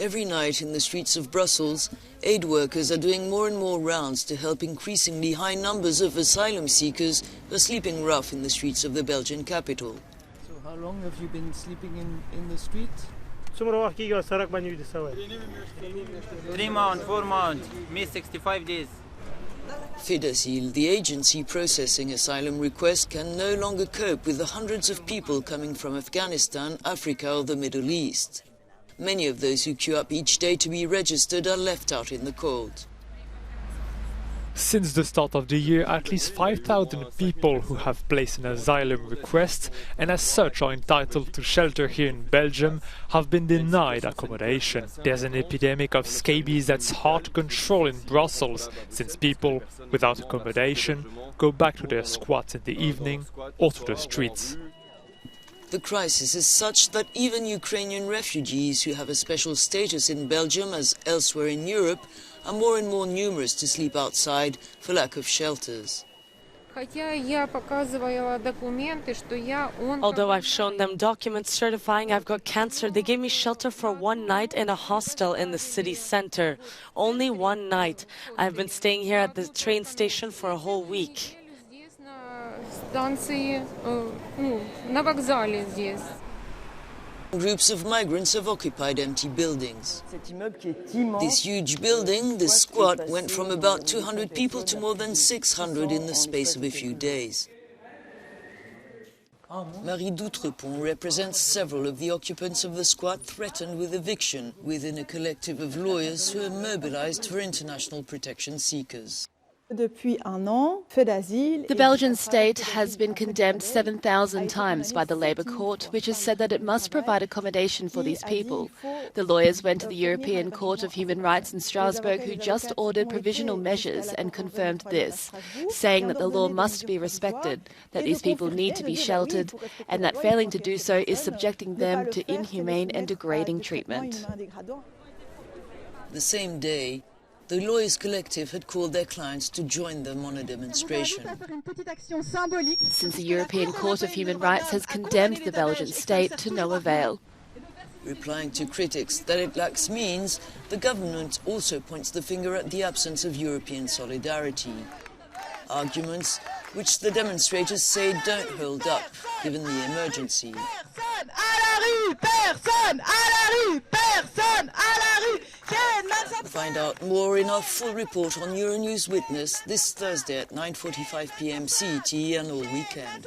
Every night in the streets of Brussels, aid workers are doing more and more rounds to help increasingly high numbers of asylum seekers who are sleeping rough in the streets of the Belgian capital. So how long have you been sleeping in the street? 3 months, 4 months, me 65 days. Asylum, the agency processing asylum requests, can no longer cope with the hundreds of people coming from Afghanistan, Africa or the Middle East. Many of those who queue up each day to be registered are left out in the cold. Since the start of the year, at least 5,000 people who have placed an asylum request and as such are entitled to shelter here in Belgium have been denied accommodation. There's an epidemic of scabies that's hard to control in Brussels, since people without accommodation go back to their squats in the evening or to the streets. The crisis is such that even Ukrainian refugees who have a special status in Belgium as elsewhere in Europe are more and more numerous to sleep outside for lack of shelters. Although I've shown them documents certifying I've got cancer, they gave me shelter for one night in a hostel in the city center. Only one night. I've been staying here at the train station for a whole week. Groups of migrants have occupied empty buildings. This huge building, this squat, went from about 200 people to more than 600 in the space of a few days. Marie Doutrepont represents several of the occupants of the squat threatened with eviction within a collective of lawyers who are mobilized for international protection seekers. The Belgian state has been condemned 7,000 times by the Labour Court, which has said that it must provide accommodation for these people. The lawyers went to the European Court of Human Rights in Strasbourg, who just ordered provisional measures and confirmed this, saying that the law must be respected, that these people need to be sheltered, and that failing to do so is subjecting them to inhumane and degrading treatment. The same day, the lawyers' collective had called their clients to join them on a demonstration. Since the European Court of Human Rights has condemned the Belgian state to no avail. Replying to critics that it lacks means, the government also points the finger at the absence of European solidarity. Arguments which the demonstrators say don't hold up, given the emergency. Find out more in our full report on Euronews Witness this Thursday at 9:45 p.m. CET and all weekend.